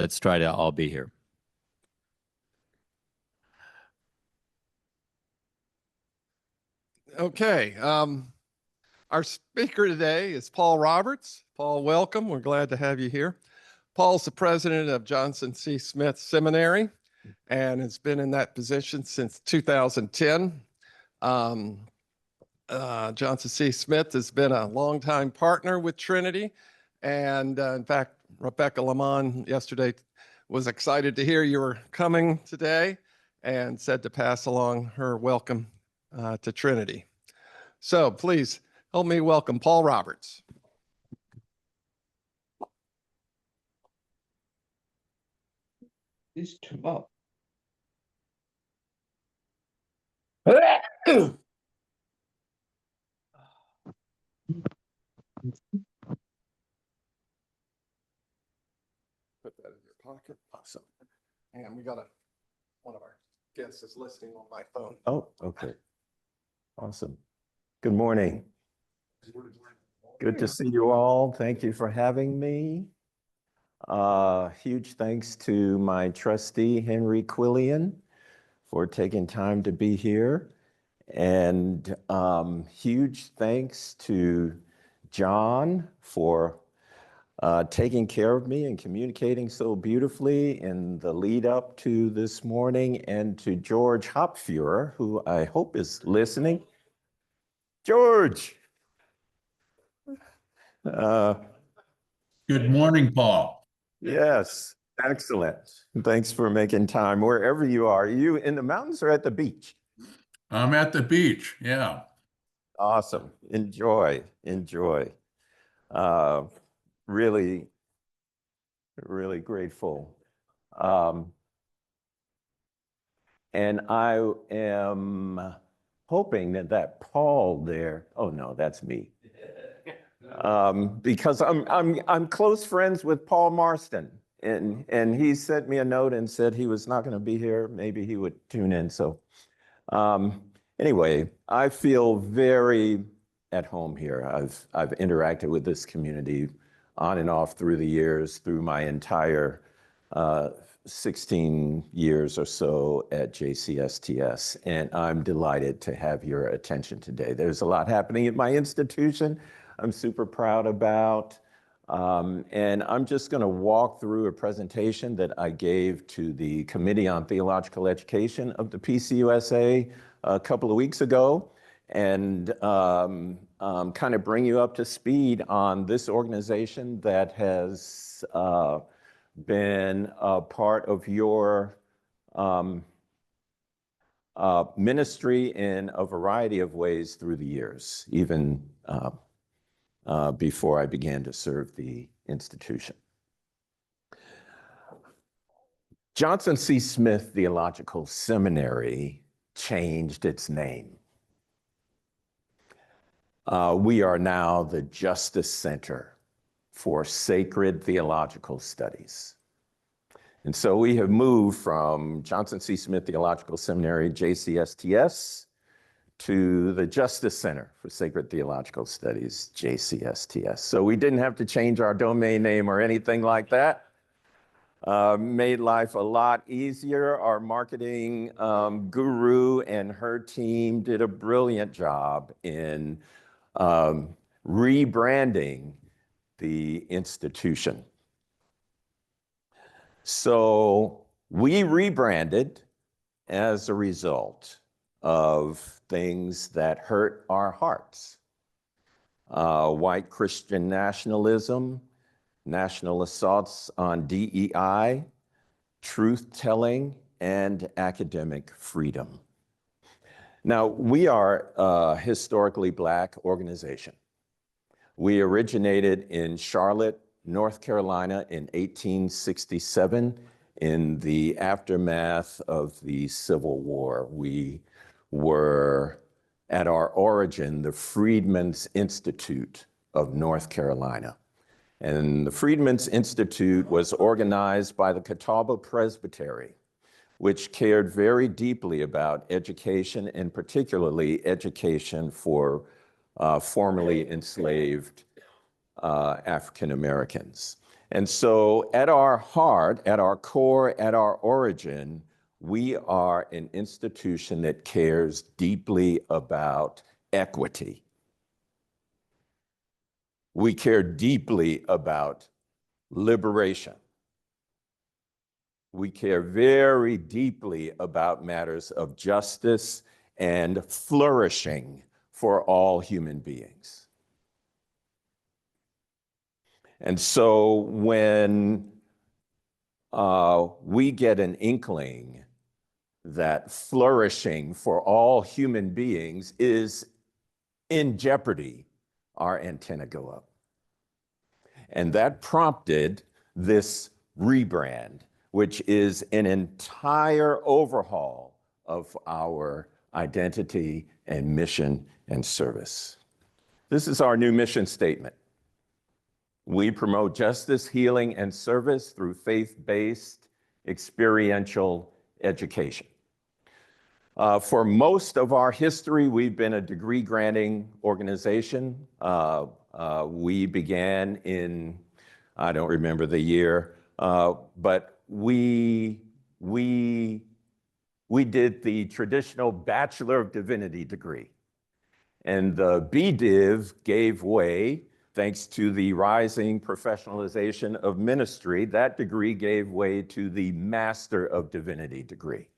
Let's try to all be here. Okay. Our speaker today is Paul Roberts. Paul, welcome. We're glad to have you here. Paul's the president of Johnson C. Smith Seminary and has been in that position since 2010. Johnson C. Smith has been a longtime partner with Trinity. And in fact, Rebecca Lamont yesterday was excited to hear you were coming today and said to pass along her welcome to Trinity. So please help me welcome Paul Roberts. Please turn up. Put that in your pocket. Awesome. And we got one of our guests is listening on my phone. Oh, okay. Awesome. Good morning. Good to see you all. Thank you for having me. Huge thanks to my trustee, Henry Quillian, for taking time to be here. And huge thanks to John for taking care of me and communicating so beautifully in the lead up to this morning, and to George Hopfuhrer, who I hope is listening. George. Good morning, Paul. Yes, excellent. Thanks for making time wherever you are. Are you in the mountains or at the beach? I'm at the beach, yeah. Awesome. Enjoy. Really, really grateful. And I am hoping that Paul there, oh no, that's me. Because I'm close friends with Paul Marston, and he sent me a note and said he was not going to be here. Maybe he would tune in. So anyway, I feel very at home here. I've interacted with this community on and off through the years, through my entire 16 years or so at JCSTS, and I'm delighted to have your attention today. There's a lot happening at my institution I'm super proud about, and I'm just going to walk through a presentation that I gave to the Committee on Theological Education of the PCUSA a couple of weeks ago, and kind of bring you up to speed on this organization that has been a part of your ministry in a variety of ways through the years, even before I began to serve the institution. Johnson C. Smith Theological Seminary changed its name. We are now the Justice Center for Sacred Theological Studies. And so we have moved from Johnson C. Smith Theological Seminary, JCSTS, to the Justice Center for Sacred Theological Studies, JCSTS. So we didn't have to change our domain name or anything like that. Made life a lot easier. Our marketing guru and her team did a brilliant job in rebranding the institution. So we rebranded as a result of things that hurt our hearts. White Christian nationalism, national assaults on DEI, truth-telling, and academic freedom. Now, we are a historically Black organization. We originated in Charlotte, North Carolina in 1867 in the aftermath of the Civil War. We were, at our origin, the Freedmen's Institute of North Carolina. And the Freedmen's Institute was organized by the Catawba Presbytery, which cared very deeply about education, and particularly education for formerly enslaved African Americans. And so at our heart, at our core, at our origin, we are an institution that cares deeply about equity. We care deeply about liberation. We care very deeply about matters of justice and flourishing for all human beings. And so when we get an inkling that flourishing for all human beings is in jeopardy, our antenna go up. And that prompted this rebrand, which is an entire overhaul of our identity and mission and service. This is our new mission statement. We promote justice, healing, and service through faith-based experiential education. For most of our history, we've been a degree-granting organization. We began in, I don't remember the year, but we did the traditional Bachelor of Divinity degree. And the BDiv gave way, thanks to the rising professionalization of ministry. That degree gave way to the Master of Divinity degree.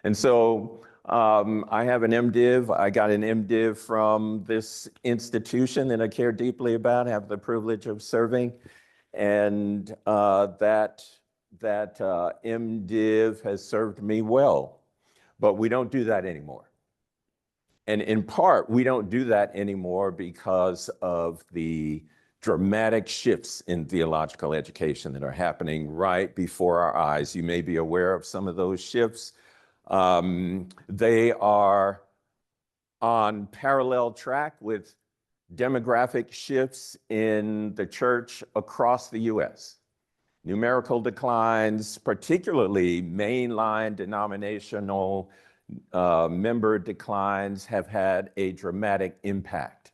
And so I have an MDiv. I got an MDiv from this institution that I care deeply about, have the privilege of serving. And that MDiv has served me well, but we don't do that anymore. And in part, we don't do that anymore because of the dramatic shifts in theological education that are happening right before our eyes. You may be aware of some of those shifts. They are on parallel track with demographic shifts in the church across the US. Numerical declines, particularly mainline denominational member declines, have had a dramatic impact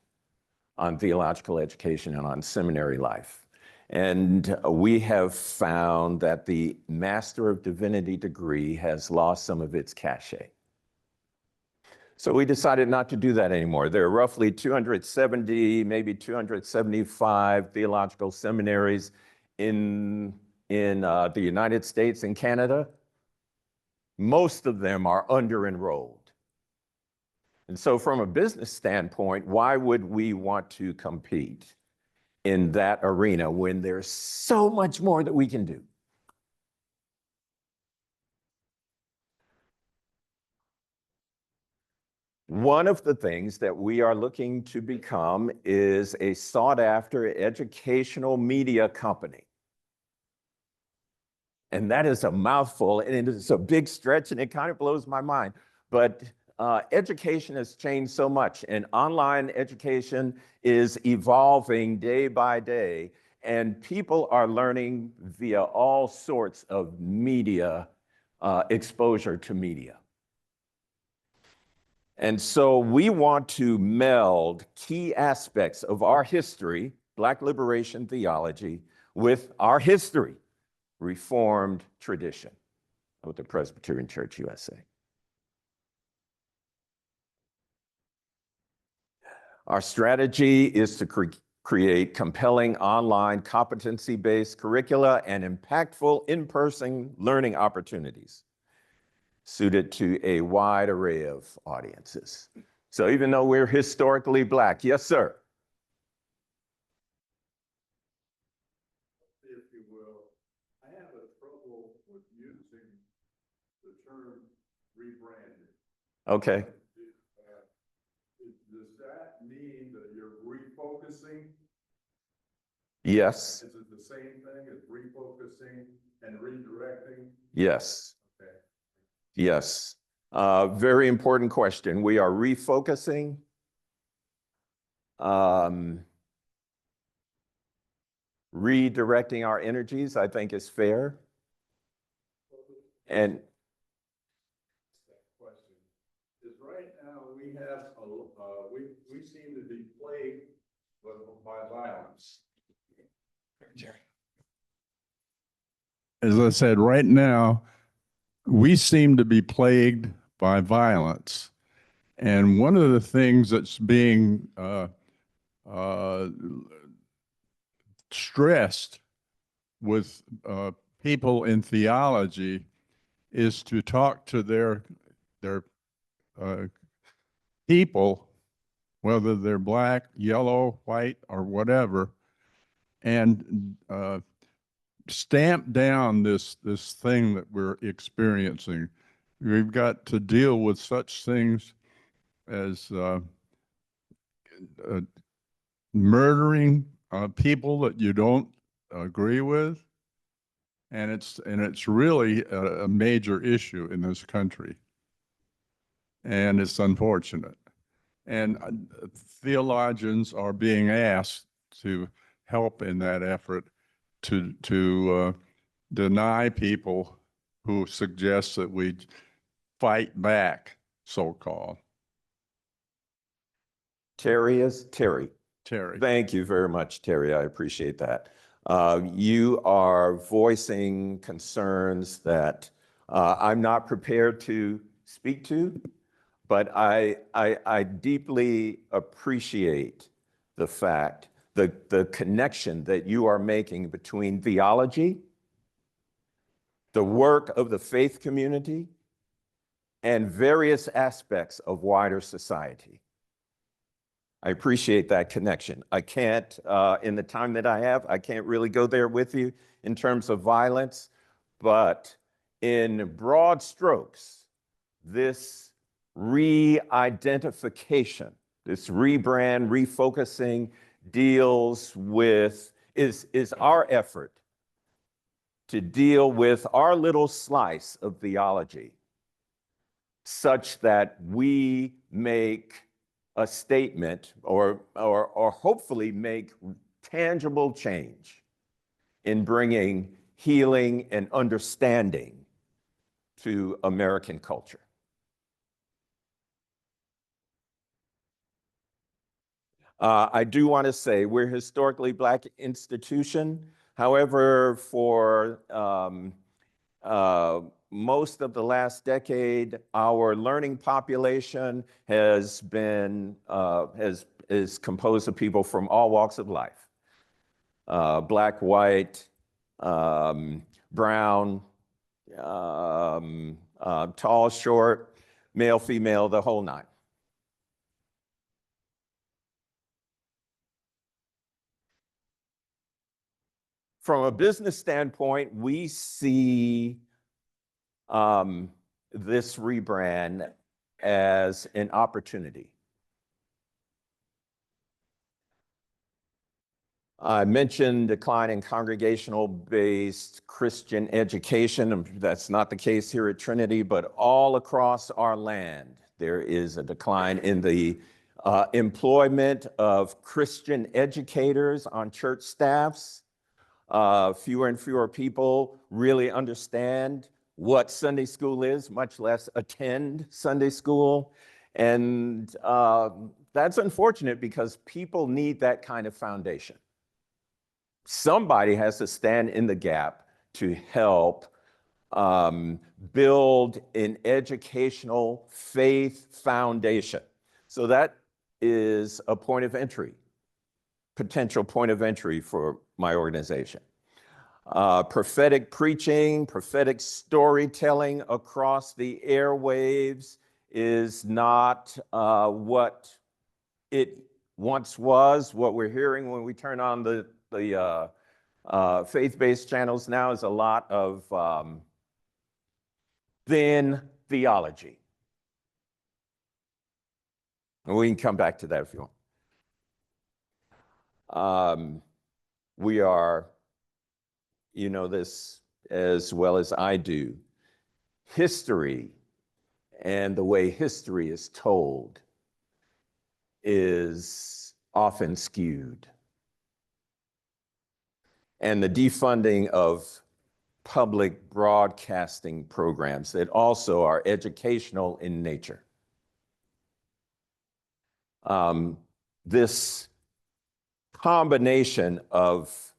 on theological education and on seminary life. And we have found that the Master of Divinity degree has lost some of its cachet. So we decided not to do that anymore. There are roughly 270, maybe 275 theological seminaries in the United States and Canada. Most of them are under-enrolled. And so from a business standpoint, why would we want to compete in that arena when there's so much more that we can do? One of the things that we are looking to become is a sought-after educational media company. And that is a mouthful, and it is a big stretch, and it kind of blows my mind. But education has changed so much, and online education is evolving day by day, and people are learning via all sorts of media, exposure to media. And so we want to meld key aspects of our history, Black liberation theology, with our history, Reformed tradition with the Presbyterian Church USA. Our strategy is to create compelling online competency-based curricula and impactful in-person learning opportunities suited to a wide array of audiences. So even though we're historically Black, yes, sir. If you will, I have a trouble with using the term rebranding. Okay. Does that mean that you're refocusing? Yes. Is it the same thing as refocusing and redirecting? Yes. Okay. Yes. Very important question. We are refocusing. Redirecting our energies, I think, is fair. And Question is, right now we have we seem to be plagued by violence. Jerry. as I said, right now, we seem to be plagued by violence. And one of the things that's being uh, stressed with people in theology is to talk to their uh, people, whether they're black, yellow, white, or whatever, and stamp down this thing that we're experiencing. We've got to deal with such things as murdering people that you don't agree with, and it's really a major issue in this country, and it's unfortunate. And theologians are being asked to help in that effort to deny people who suggest that we fight back, so-called. Terry. Terry. Thank you very much, Terry. I appreciate that. You are voicing concerns that I'm not prepared to speak to, but I deeply appreciate the fact, the connection that you are making between theology, the work of the faith community, and various aspects of wider society. I appreciate that connection. I can't, in the time that I have, I can't really go there with you in terms of violence, but in broad strokes, this re-identification, this rebrand, refocusing deals with, is our effort to deal with our little slice of theology such that we make a statement or hopefully make tangible change in bringing healing and understanding to American culture. I do want to say we're a historically Black institution. However, for most of the last decade, our learning population has been is composed of people from all walks of life: Black, white, brown, tall, short, male, female, the whole nine. From a business standpoint, we see this rebrand as an opportunity. I mentioned decline in congregational-based Christian education. That's not the case here at Trinity, but all across our land, there is a decline in the employment of Christian educators on church staffs. Fewer and fewer people really understand what Sunday school is, much less attend Sunday school. And that's unfortunate because people need that kind of foundation. Somebody has to stand in the gap to help build an educational faith foundation. So that is a point of entry, potential point of entry for my organization. Prophetic preaching, prophetic storytelling across the airwaves is not what it once was. What we're hearing when we turn on the faith-based channels now is a lot of thin theology. And we can come back to that if you want. We are, you know this as well as I do, history and the way history is told is often skewed. And the defunding of public broadcasting programs that also are educational in nature. This combination of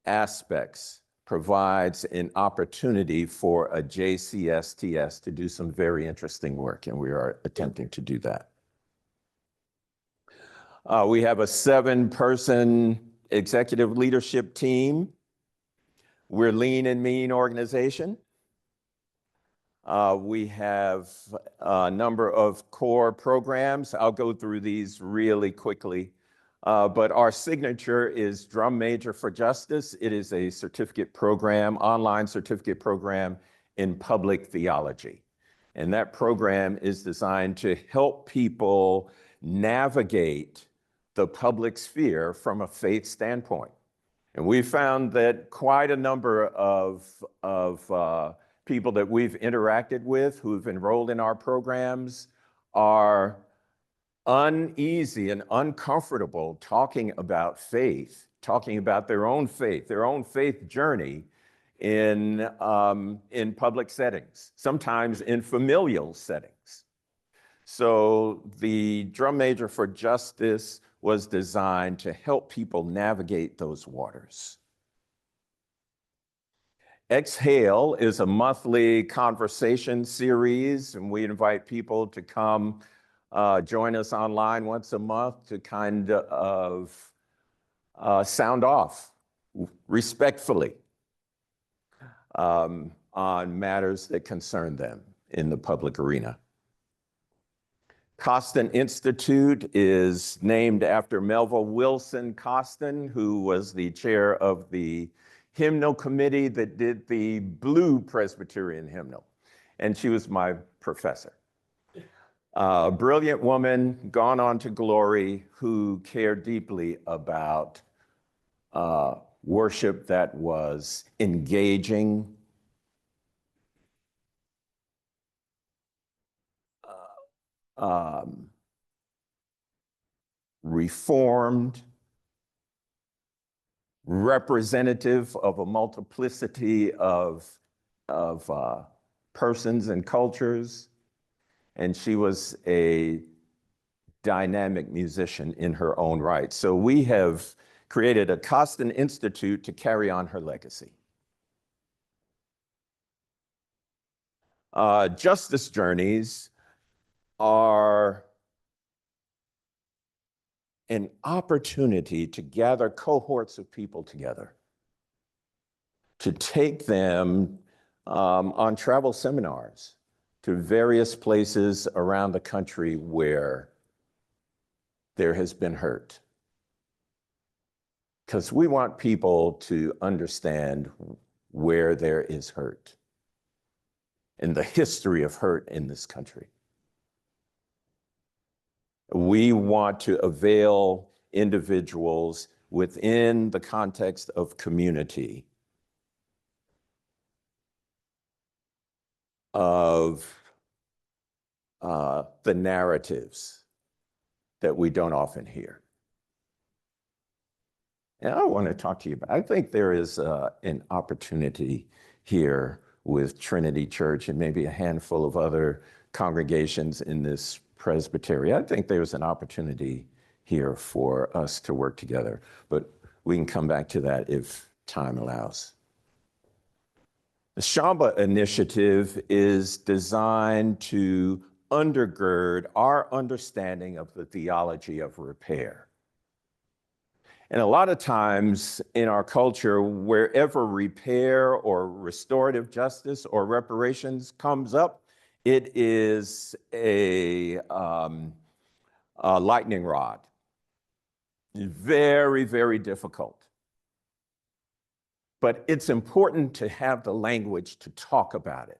aspects provides an opportunity for a JCSTS to do some very interesting work, and we are attempting to do that. We have a 7-person executive leadership team. We're lean and mean organization. We have a number of core programs. I'll go through these really quickly. But our signature is Drum Major for Justice. It is a certificate program, online certificate program in public theology. And that program is designed to help people navigate the public sphere from a faith standpoint. And we found that quite a number of people that we've interacted with who've enrolled in our programs are uneasy and uncomfortable talking about faith, talking about their own faith journey in public settings, sometimes in familial settings. So the Drum Major for Justice was designed to help people navigate those waters. Exhale is a monthly conversation series, and we invite people to come join us online once a month to kind of sound off respectfully on matters that concern them in the public arena. Costin Institute is named after Melva Wilson Costin, who was the chair of the hymnal committee that did the Blue Presbyterian hymnal, and she was my professor. A brilliant woman, gone on to glory, who cared deeply about worship that was engaging, reformed, representative of a multiplicity of persons and cultures. And she was a dynamic musician in her own right. So we have created a Costin Institute to carry on her legacy. Justice Journeys are an opportunity to gather cohorts of people together, to take them on travel seminars to various places around the country where there has been hurt. Because we want people to understand where there is hurt and the history of hurt in this country. We want to avail individuals within the context of community of the narratives that we don't often hear. And I want to talk to you about, I think there is an opportunity here with Trinity Church and maybe a handful of other congregations in this presbytery. I think there's an opportunity here for us to work together, but we can come back to that if time allows. The Shamba Initiative is designed to undergird our understanding of the theology of repair. And a lot of times in our culture, wherever repair or restorative justice or reparations comes up, it is a lightning rod. Very, very difficult. But it's important to have the language to talk about it.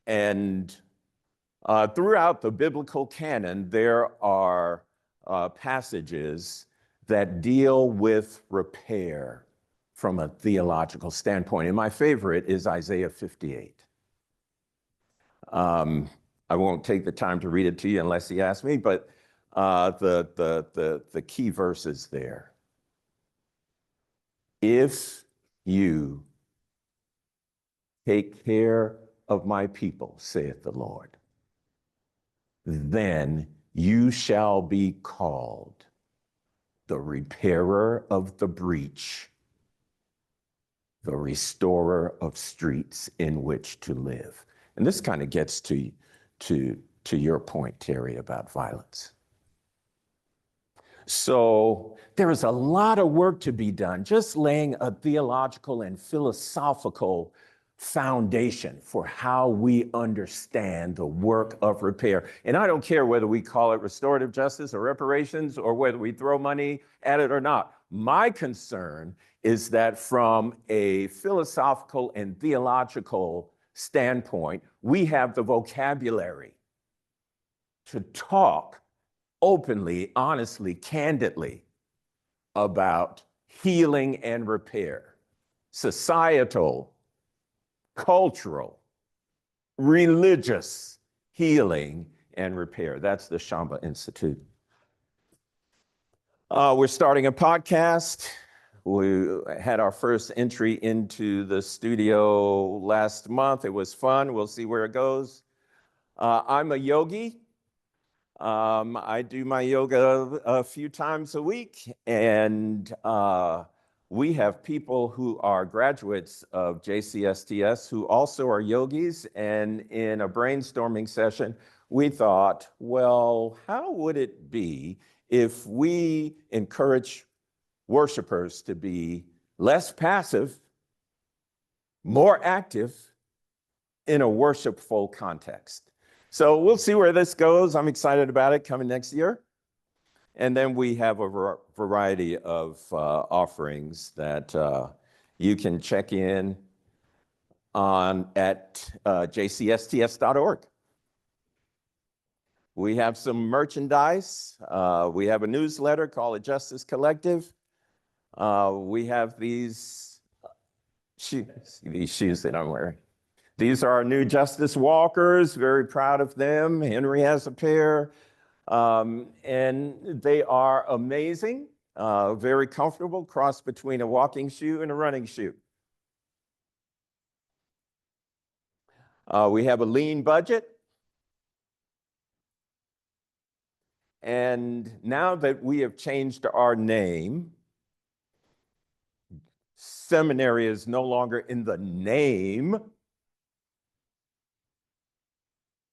And throughout the biblical canon, there are passages that deal with repair from a theological standpoint. And my favorite is Isaiah 58. I won't take the time to read it to you unless you ask me, but the key verse is there. If you take care of my people, saith the Lord, then you shall be called the repairer of the breach the restorer of streets in which to live. And this kind of gets to your point, Terry, about violence. So there is a lot of work to be done, just laying a theological and philosophical foundation for how we understand the work of repair. And I don't care whether we call it restorative justice or reparations or whether we throw money at it or not. My concern is that from a philosophical and theological standpoint, we have the vocabulary to talk openly, honestly, candidly about healing and repair, societal, cultural, religious healing and repair. That's the Shamba Institute. We're starting a podcast. We had our first entry into the studio last month. It was fun. We'll see where it goes. I'm a yogi. I do my yoga a few times a week, and we have people who are graduates of JCSTS who also are yogis. And in a brainstorming session, we thought, well, how would it be if we encourage worshipers to be less passive, more active in a worshipful context? So we'll see where this goes. I'm excited about it coming next year. And then we have a variety of offerings that you can check in on at jcsts.org. We have some merchandise. We have a newsletter called A Justice Collective. We have these shoes that I'm wearing. These are our new Justice Walkers, very proud of them. Henry has a pair, and they are amazing, very comfortable, cross between a walking shoe and a running shoe. We have a lean budget. And now that we have changed our name, seminary is no longer in the name,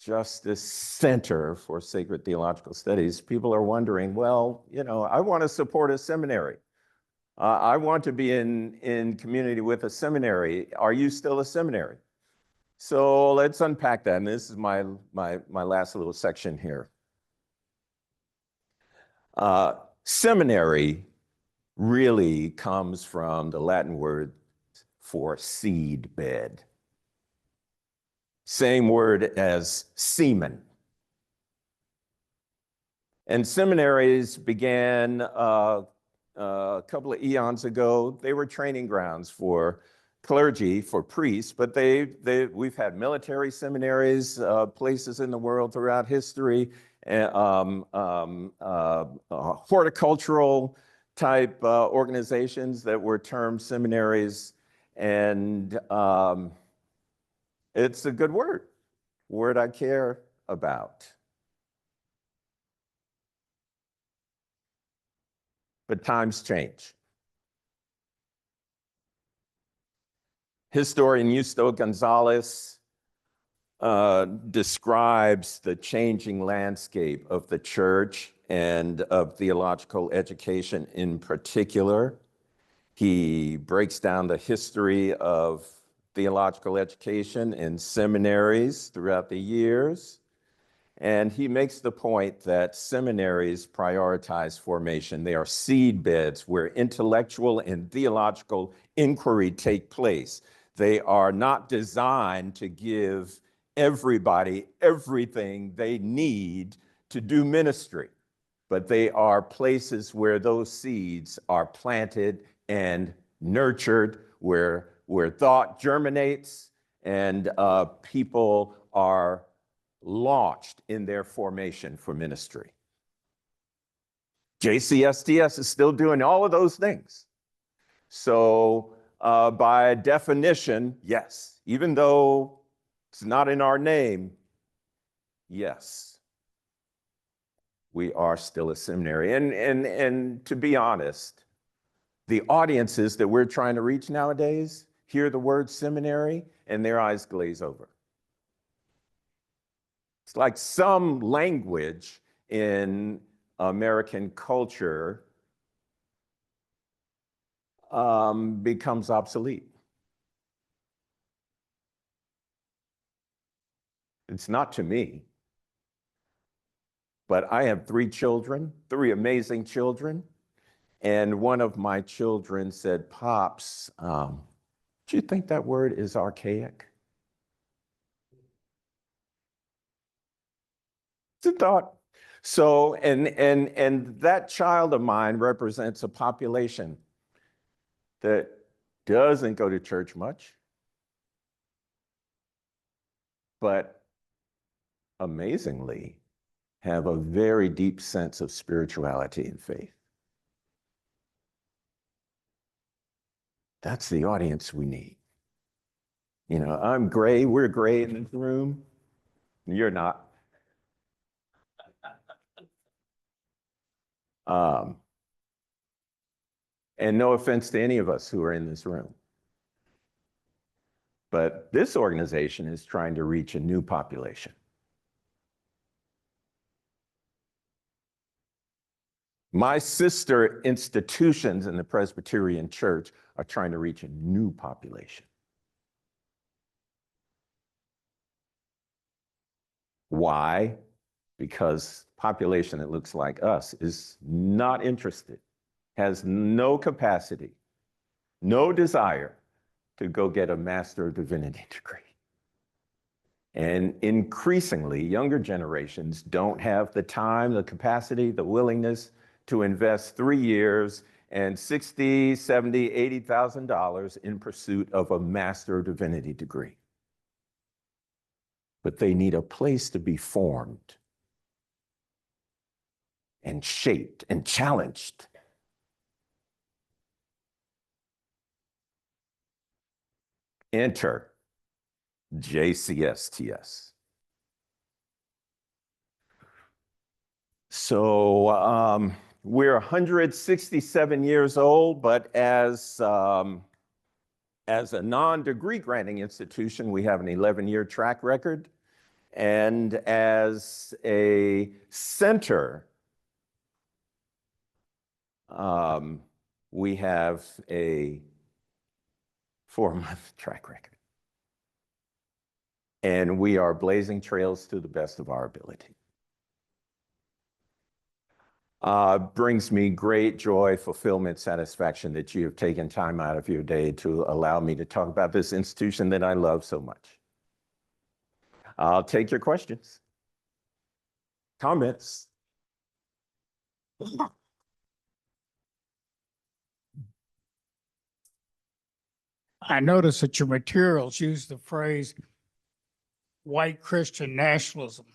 Justice Center for Sacred Theological Studies. People are wondering, well, you know, I want to support a seminary. I want to be in community with a seminary. Are you still a seminary? So let's unpack that. And this is my last little section here. Seminary really comes from the Latin word for seed bed. Same word as semen. And seminaries began a couple of eons ago. They were training grounds for clergy, for priests, but we've had military seminaries, places in the world throughout history, horticultural type organizations that were termed seminaries. And it's a good word I care about. But times change. Historian Justo Gonzalez describes the changing landscape of the church and of theological education in particular. He breaks down the history of theological education in seminaries throughout the years. And he makes the point that seminaries prioritize formation. They are seed beds where intellectual and theological inquiry take place. They are not designed to give everybody everything they need to do ministry, but they are places where those seeds are planted and nurtured, where thought germinates and people are launched in their formation for ministry. JCSTS is still doing all of those things. So by definition, yes, even though it's not in our name, yes, we are still a seminary. And to be honest, the audiences that we're trying to reach nowadays, hear the word seminary and their eyes glaze over. It's like some language in American culture becomes obsolete. It's not to me, but I have 3 children, 3 amazing children. And one of my children said, "Pops, do you think that word is archaic?" It's a thought. So, and that child of mine represents a population that doesn't go to church much, but amazingly have a very deep sense of spirituality and faith. That's the audience we need. You know, I'm gray, we're gray in this room. You're not. And no offense to any of us who are in this room. But this organization is trying to reach a new population. My sister institutions in the Presbyterian Church are trying to reach a new population. Why? Because population that looks like us is not interested, has no capacity, no desire to go get a Master of Divinity degree. And increasingly, younger generations don't have the time, the capacity, the willingness to invest 3 years and $60,000, $70,000, $80,000 in pursuit of a Master of Divinity degree. But they need a place to be formed and shaped and challenged. Enter JCSTS. So we're 167 years old, but as a non-degree granting institution, we have an 11-year track record. And as a center, we have a 4-month track record. And we are blazing trails to the best of our ability. Brings me great joy, fulfillment, satisfaction that you have taken time out of your day to allow me to talk about this institution that I love so much. I'll take your questions, comments. I noticed that your materials use the phrase white Christian nationalism.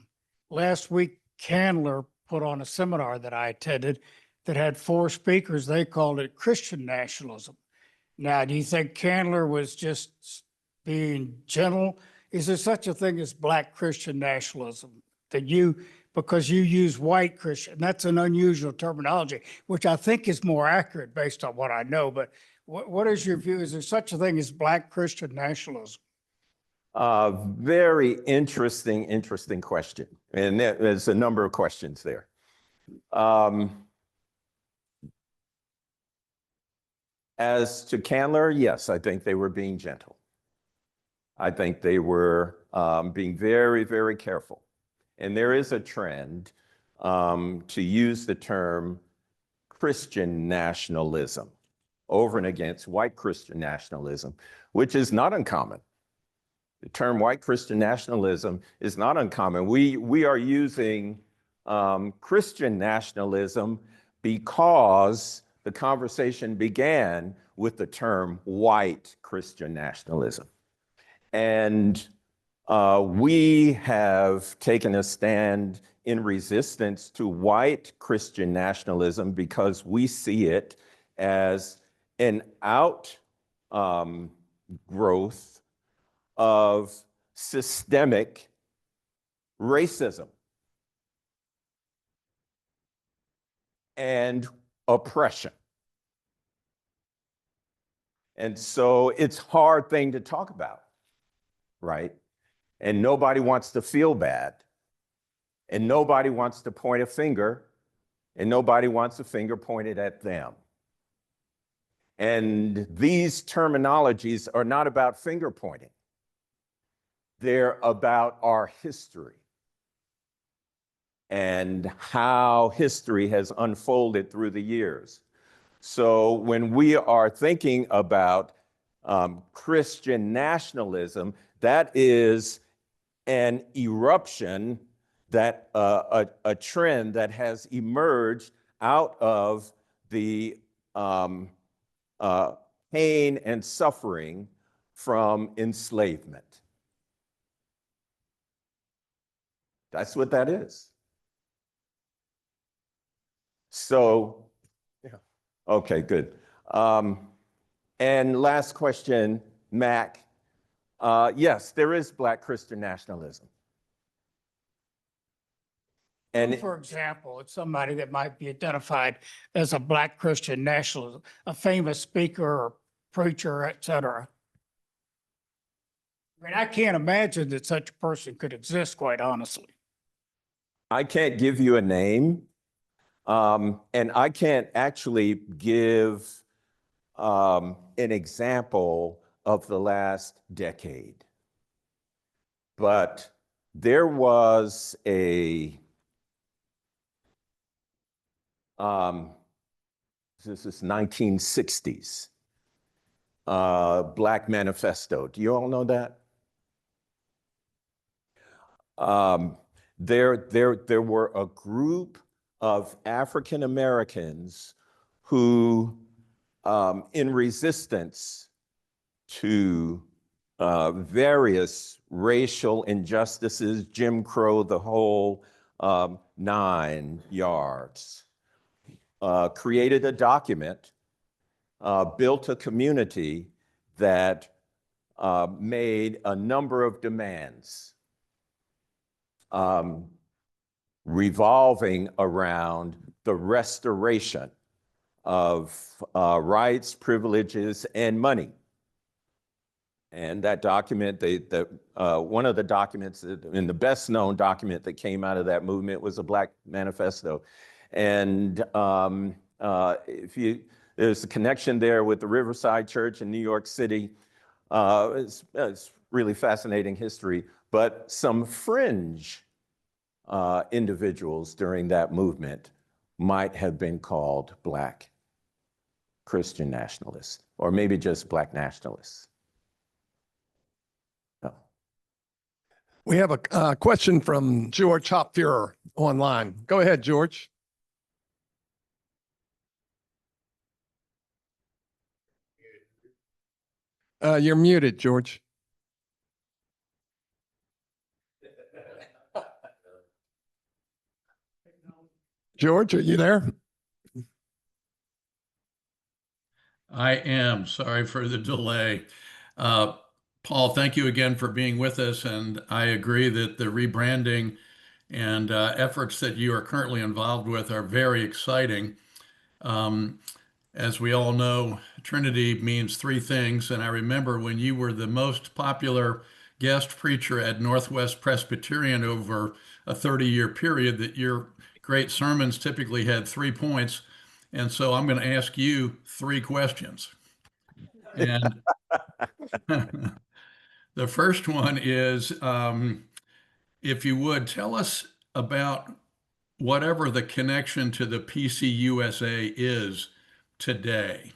Last week, Candler put on a seminar that I attended that had 4 speakers. They called it Christian nationalism. Now, do you think Candler was just being gentle? Is there such a thing as black Christian nationalism that because you use white Christian, that's an unusual terminology, which I think is more accurate based on what I know, but what is your view? Is there such a thing as black Christian nationalism? Very interesting question. And there's a number of questions there. As to Candler, yes, I think they were being gentle. I think they were being very, very careful. And there is a trend to use the term Christian nationalism over and against white Christian nationalism, which is not uncommon. The term white Christian nationalism is not uncommon. We are using Christian nationalism because the conversation began with the term white Christian nationalism. And we have taken a stand in resistance to white Christian nationalism because we see it as an outgrowth of systemic racism and oppression. And so it's a hard thing to talk about, right? And nobody wants to feel bad. And nobody wants to point a finger, and nobody wants a finger pointed at them. And these terminologies are not about finger pointing. They're about our history and how history has unfolded through the years. So when we are thinking about Christian nationalism, that is an eruption, that a trend that has emerged out of the pain and suffering from enslavement. That's what that is. So, yeah. Okay, good. And last question, Mac. Yes, there is Black Christian nationalism. And For example, it's somebody that might be identified as a Black Christian nationalist, a famous speaker or preacher, et cetera. I mean, I can't imagine that such a person could exist, quite honestly. I can't give you a name, and I can't actually give an example of the last decade. But there was a this is 1960s, Black Manifesto. Do you all know that? There were a group of African Americans who, in resistance to various racial injustices, Jim Crow, the whole 9 yards, created a document, built a community that made a number of demands revolving around the restoration of rights, privileges, and money. And that document, one of the documents, and the best known document that came out of that movement was a Black Manifesto. And there's a connection there with the Riverside Church in New York City. It's really fascinating history, but some fringe individuals during that movement might have been called Black Christian nationalists, or maybe just Black nationalists. No. We have a question from George Hopfuhrer online. Go ahead, George. You're muted, George. George, are you there? I am. Sorry for the delay. Paul, thank you again for being with us. And I agree that the rebranding and efforts that you are currently involved with are very exciting. As we all know, Trinity means 3 things. And I remember when you were the most popular guest preacher at Northwest Presbyterian over a 30-year period, that your great sermons typically had 3 points. And so I'm going to ask you 3 questions. And the first one is, if you would tell us about whatever the connection to the PCUSA is today.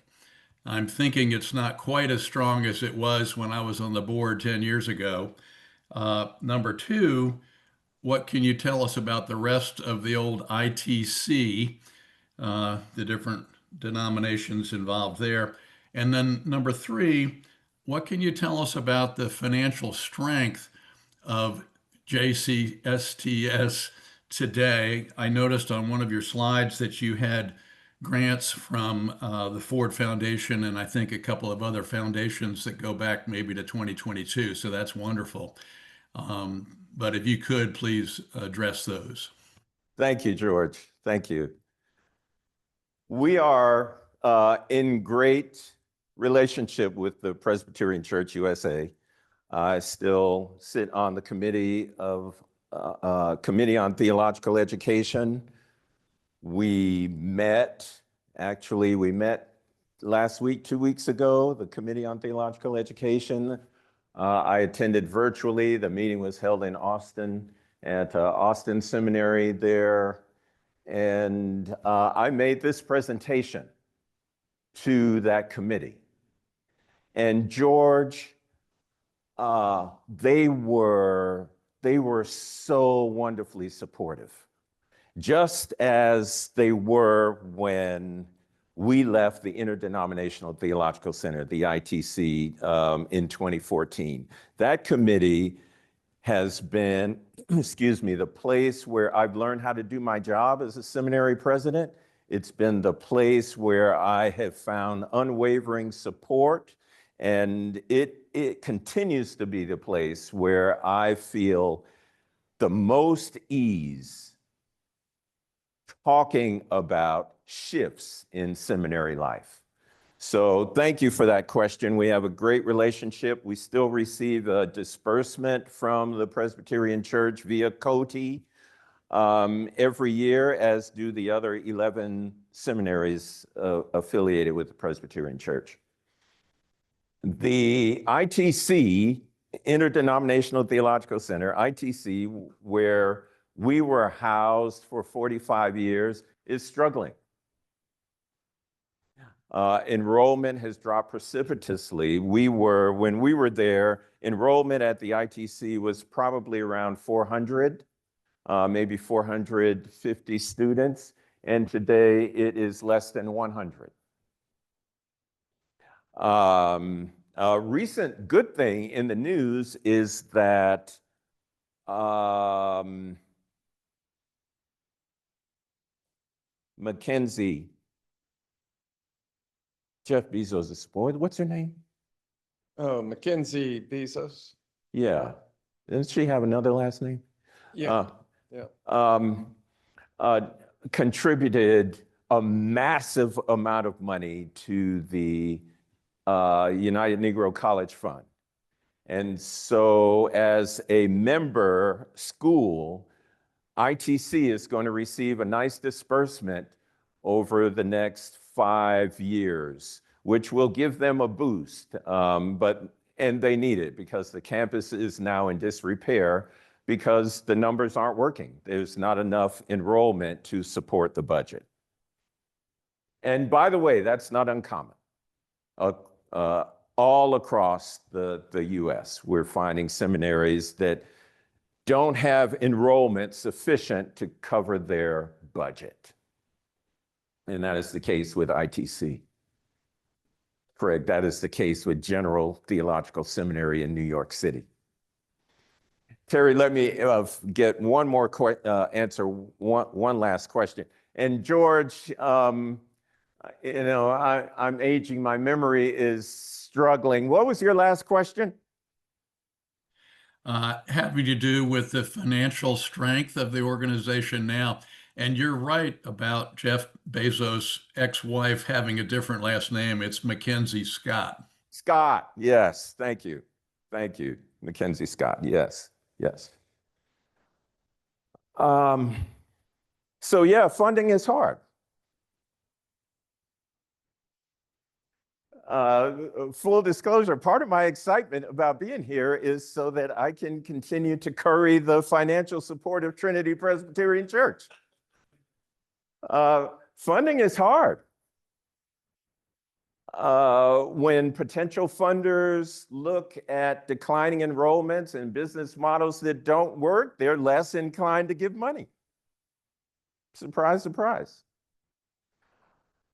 I'm thinking it's not quite as strong as it was when I was on the board 10 years ago. Number 2, what can you tell us about the rest of the old ITC, the different denominations involved there? And then number 3, what can you tell us about the financial strength of JCSTS today? I noticed on one of your slides that you had grants from the Ford Foundation and I think a couple of other foundations that go back maybe to 2022. So that's wonderful. But if you could, please address those. Thank you, George. Thank you. We are in great relationship with the Presbyterian Church USA. I still sit on the Committee on Theological Education. We met last week, 2 weeks ago, the Committee on Theological Education. I attended virtually. The meeting was held in Austin at Austin Seminary there. And I made this presentation to that committee. And George, they were so wonderfully supportive, just as they were when we left the Interdenominational Theological Center, the ITC, in 2014. That committee has been, the place where I've learned how to do my job as a seminary president. It's been the place where I have found unwavering support, and it continues to be the place where I feel the most ease talking about shifts in seminary life. So thank you for that question. We have a great relationship. We still receive a disbursement from the Presbyterian Church via COTI every year, as do the other 11 seminaries affiliated with the Presbyterian Church. The ITC, Interdenominational Theological Center, ITC, where we were housed for 45 years, is struggling. Enrollment has dropped precipitously. When we were there, enrollment at the ITC was probably around 400, maybe 450 students, and today it is less than 100. A recent good thing in the news is that Mackenzie, Jeff Bezos' boy, what's her name? Oh, Mackenzie Bezos. Yeah. Doesn't she have another last name? Yeah. Contributed a massive amount of money to the United Negro College Fund. And so as a member school, ITC is going to receive a nice disbursement over the next 5 years, which will give them a boost. And they need it because the campus is now in disrepair because the numbers aren't working. There's not enough enrollment to support the budget. And by the way, that's not uncommon. All across the US, we're finding seminaries that don't have enrollment sufficient to cover their budget. And that is the case with ITC. Craig, that is the case with General Theological Seminary in New York City. Terry, let me get one more answer, one last question. And George, I'm aging, my memory is struggling. What was your last question? Having to do with the financial strength of the organization now. And you're right about Jeff Bezos' ex-wife having a different last name. It's Mackenzie Scott. Scott, yes, thank you. Thank you, Mackenzie Scott, yes, yes. So yeah, funding is hard. Full disclosure, part of my excitement about being here is so that I can continue to curry the financial support of Trinity Presbyterian Church. Funding is hard. When potential funders look at declining enrollments and business models that don't work, they're less inclined to give money. Surprise, surprise.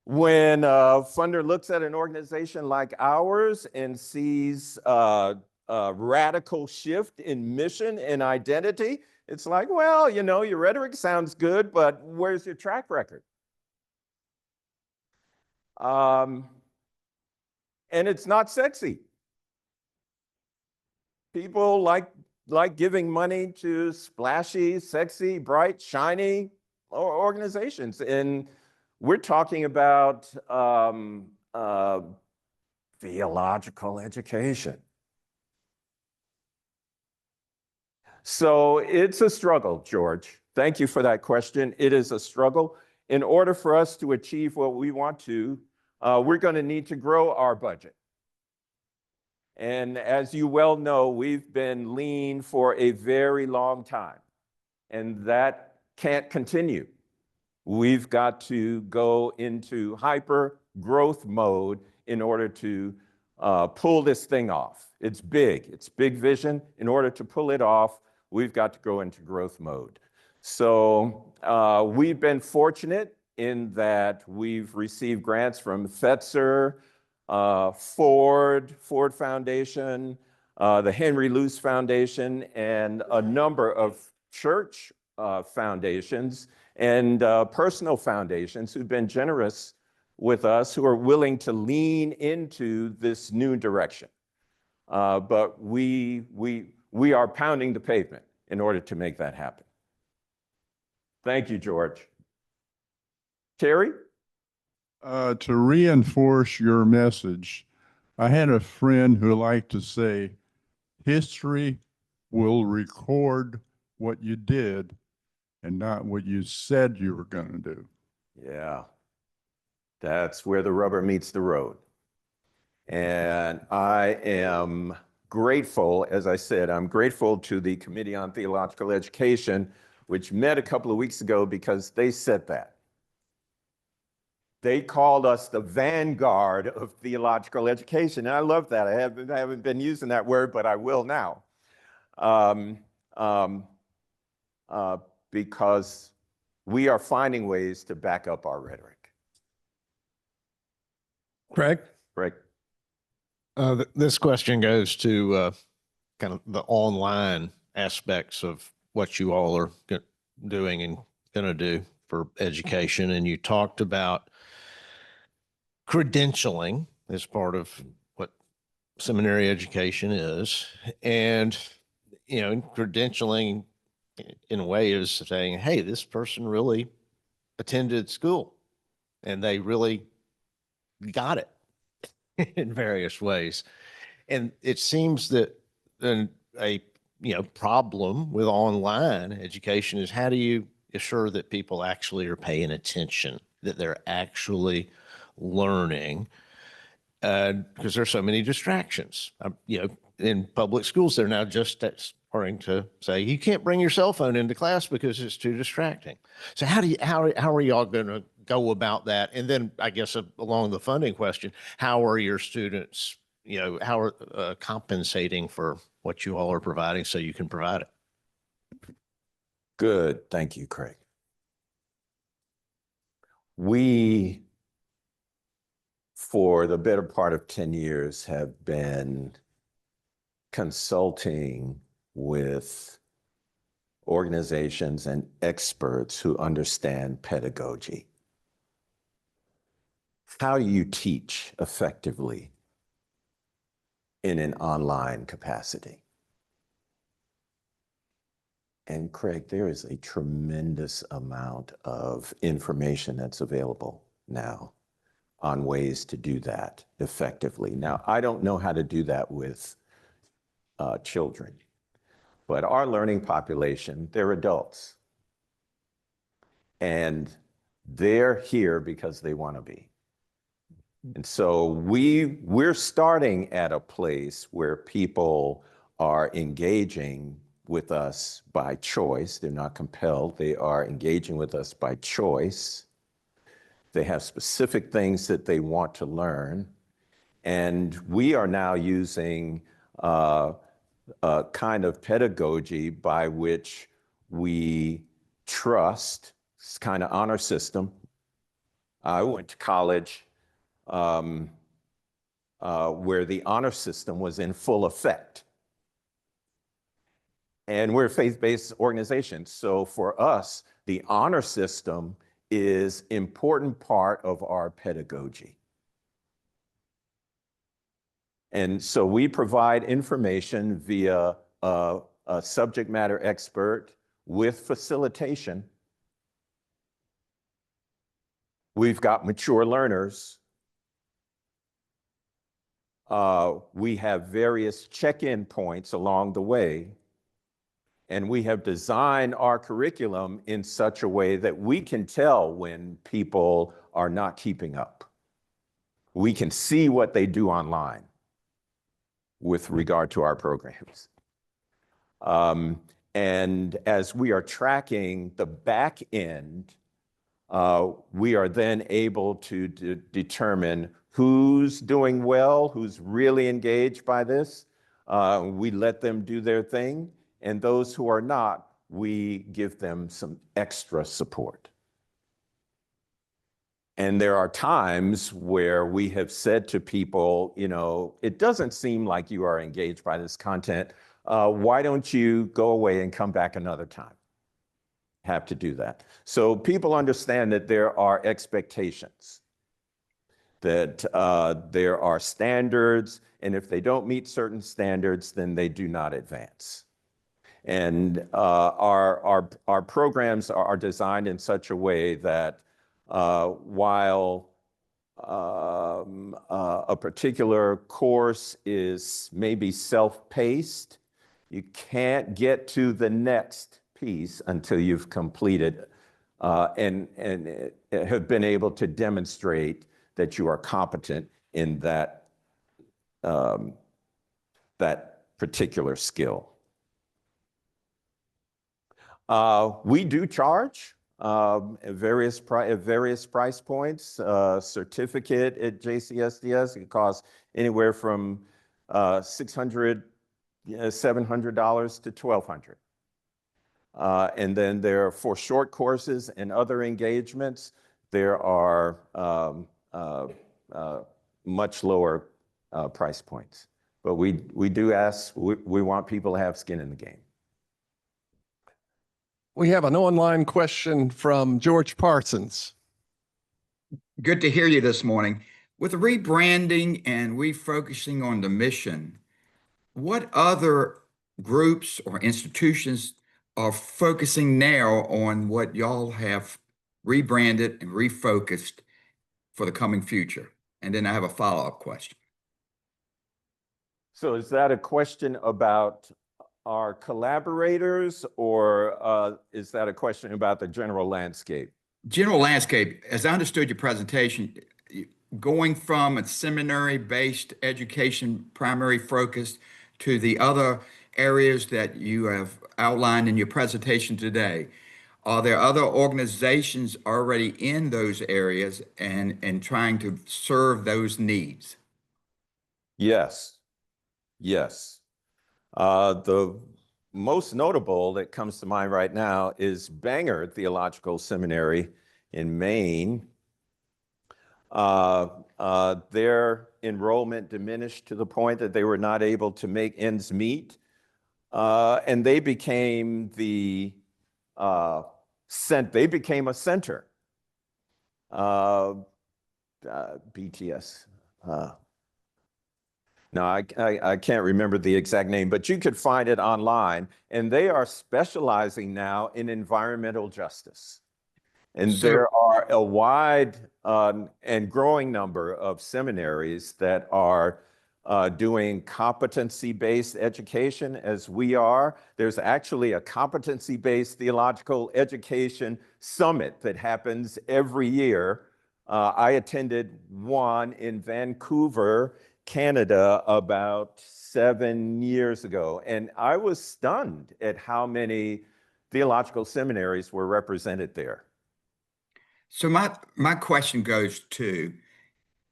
When a funder looks at an organization like ours and sees a radical shift in mission and identity, it's like, well, your rhetoric sounds good, but where's your track record? And it's not sexy. People like giving money to splashy, sexy, bright, shiny organizations. And we're talking about theological education. So it's a struggle, George. Thank you for that question. It is a struggle. In order for us to achieve what we want to, we're going to need to grow our budget. And as you well know, we've been lean for a very long time, and that can't continue. We've got to go into hyper growth mode in order to pull this thing off. It's big vision. In order to pull it off, we've got to go into growth mode. So we've been fortunate in that we've received grants from Fetzer, Ford Foundation, the Henry Luce Foundation, and a number of church foundations and personal foundations who've been generous with us, who are willing to lean into this new direction. But we are pounding the pavement in order to make that happen. Thank you, George. Terry? To reinforce your message, I had a friend who liked to say, history will record what you did and not what you said you were going to do. Yeah, that's where the rubber meets the road. And I am grateful, as I said, I'm grateful to the Committee on Theological Education, which met a couple of weeks ago because they said that. They called us the vanguard of theological education. And I love that. I haven't been using that word, but I will now. Because we are finding ways to back up our rhetoric. Craig? Right. This question goes to kind of the online aspects of what you all are doing and going to do for education. And you talked about credentialing as part of what seminary education is. And, you know, credentialing in a way is saying, hey, this person really attended school and they really got it in various ways. And it seems that a problem with online education is, how do you assure that people actually are paying attention, that they're actually learning? Because there's so many distractions. In public schools, they're now just starting to say you can't bring your cell phone into class because it's too distracting. So how are y'all going to go about that? And then I guess along the funding question, how are your students, how are compensating for what you all are providing so you can provide it? Good. Thank you, Craig. We, for the better part of 10 years, have been consulting with organizations and experts who understand pedagogy. How do you teach effectively in an online capacity? And Craig, there is a tremendous amount of information that's available now on ways to do that effectively. Now, I don't know how to do that with children, but our learning population, they're adults. And they're here because they want to be. And so we're starting at a place where people are engaging with us by choice. They're not compelled. They are engaging with us by choice. They have specific things that they want to learn. And we are now using a kind of pedagogy by which we trust. It's kind of honor system. I went to college where the honor system was in full effect. And we're a faith-based organization. So for us, the honor system is an important part of our pedagogy. And so we provide information via a subject matter expert with facilitation. We've got mature learners. we have various check-in points along the way, and we have designed our curriculum in such a way that we can tell when people are not keeping up. We can see what they do online with regard to our programs. And as we are tracking the back end, we are then able to determine who's doing well, who's really engaged by this. We let them do their thing, and those who are not, we give them some extra support. And there are times where we have said to people, you know, it doesn't seem like you are engaged by this content. Why don't you go away and come back another time? Have to do that. So people understand that there are expectations, that there are standards, and if they don't meet certain standards, then they do not advance. And our programs are designed in such a way that while a particular course is maybe self-paced, you can't get to the next piece until you've completed and have been able to demonstrate that you are competent in that that particular skill. We do charge at various price points. Certificate at JCSTS, it costs anywhere from $600, $700 to $1,200. And then there are, for short courses and other engagements, there are much lower price points. But we do ask, we want people to have skin in the game. We have an online question from George Parsons. Good to hear you this morning. With rebranding and refocusing on the mission, what other groups or institutions are focusing now on what y'all have rebranded and refocused for the coming future? And then I have a follow-up question. So is that a question about our collaborators, or is that a question about the general landscape? General landscape, as I understood your presentation, going from a seminary-based education, primary focused, to the other areas that you have outlined in your presentation today. Are there other organizations already in those areas and trying to serve those needs? Yes, yes. The most notable that comes to mind right now is Bangor Theological Seminary in Maine. Their enrollment diminished to the point that they were not able to make ends meet. And they became they became a center. BTS. No, I can't remember the exact name, but you could find it online. And they are specializing now in environmental justice. And there are a wide and growing number of seminaries that are doing competency-based education as we are. There's actually a competency-based theological education summit that happens every year. I attended one in Vancouver, Canada, about 7 years ago, and I was stunned at how many theological seminaries were represented there. So my question goes to,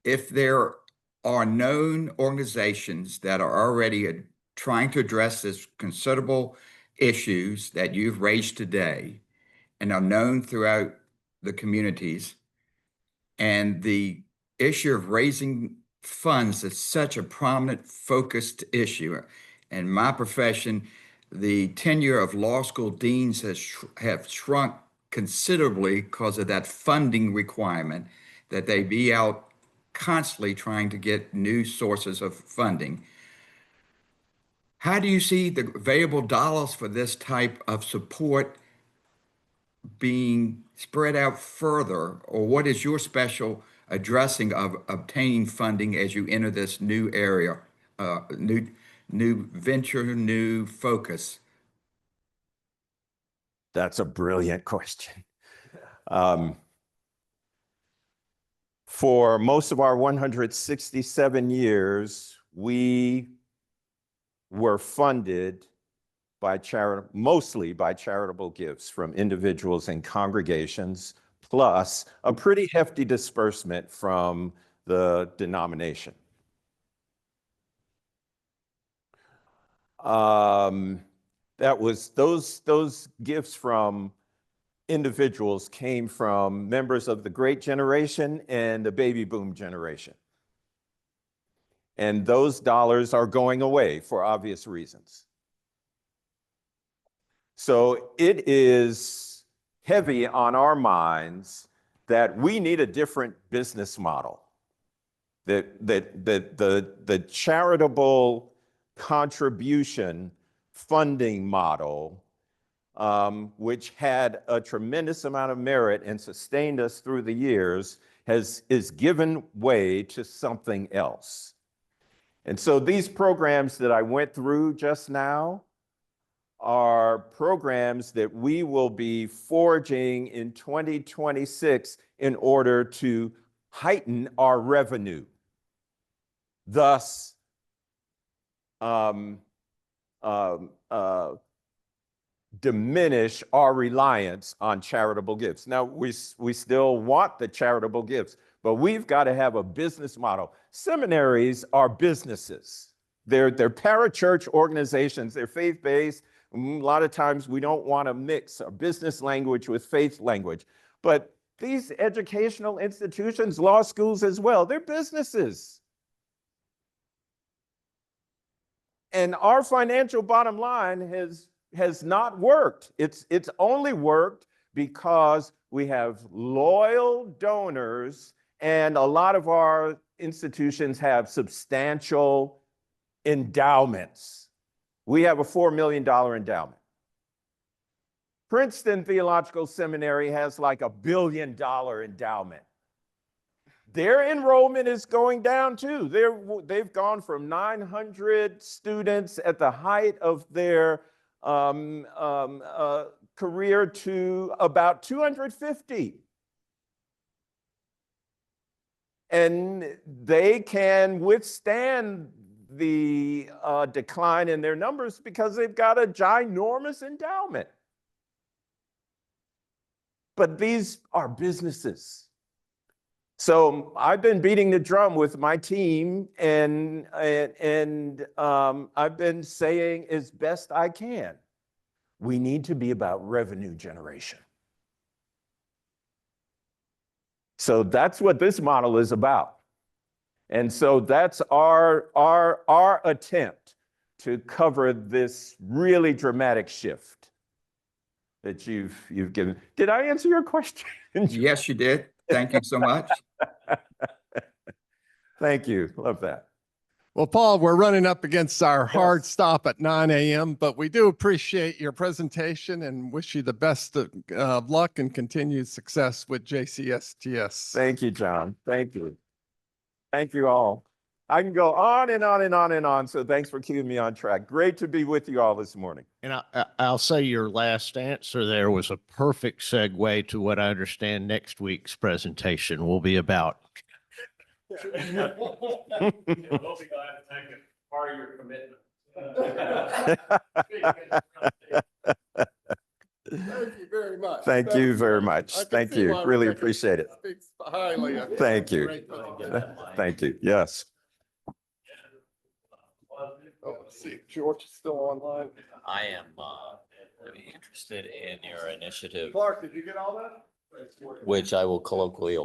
if there are known organizations that are already trying to address this considerable issues that you've raised today and are known throughout the communities, and the issue of raising funds is such a prominent, focused issue. In my profession, the tenure of law school deans have shrunk considerably because of that funding requirement, that they be out constantly trying to get new sources of funding. How do you see the available dollars for this type of support being spread out further, or what is your special addressing of obtaining funding as you enter this new area, new venture, new focus? That's a brilliant question. For most of our 167 years, we were funded by mostly by charitable gifts from individuals and congregations, plus a pretty hefty disbursement from the denomination. Those gifts from individuals came from members of the Great Generation and the Baby Boom generation. And those dollars are going away for obvious reasons. So it is heavy on our minds that we need a different business model. That the charitable contribution funding model, which had a tremendous amount of merit and sustained us through the years, is given way to something else. And so these programs that I went through just now are programs that we will be forging in 2026 in order to heighten our revenue, thus diminish our reliance on charitable gifts. Now, we still want the charitable gifts, but we've got to have a business model. Seminaries are businesses. They're parachurch organizations. They're faith-based. A lot of times we don't want to mix a business language with faith language. But these educational institutions, law schools as well, they're businesses. And our financial bottom line has not worked. It's only worked because we have loyal donors, and a lot of our institutions have substantial endowments. We have a $4 million endowment. Princeton Theological Seminary has like $1 billion endowment. Their enrollment is going down too. They've gone from 900 students at the height of their career to about 250. And they can withstand the decline in their numbers because they've got a ginormous endowment. But these are businesses. So I've been beating the drum with my team, and I've been saying as best I can, we need to be about revenue generation. So that's what this model is about. And so that's our attempt to cover this really dramatic shift that you've given. Did I answer your question? Yes, you did. Thank you so much. Thank you. Love that. Well, Paul, we're running up against our hard stop at 9 a.m., but we do appreciate your presentation and wish you the best of luck and continued success with JCSTS. Thank you, John. Thank you. Thank you all. I can go on and on and on and on, so thanks for keeping me on track. Great to be with you all this morning. And I'll say your last answer there was a perfect segue to what I understand next week's presentation will be about. We'll be glad to take it part of your commitment. Thank you very much. Thank you very much. Thank you. Really appreciate it. Speaks highly of you. Thank you. Great presentation. Thank you. Yes. Oh, let's see, George is still online. I am interested in your initiative, Clark, did you get all that? which I will colloquially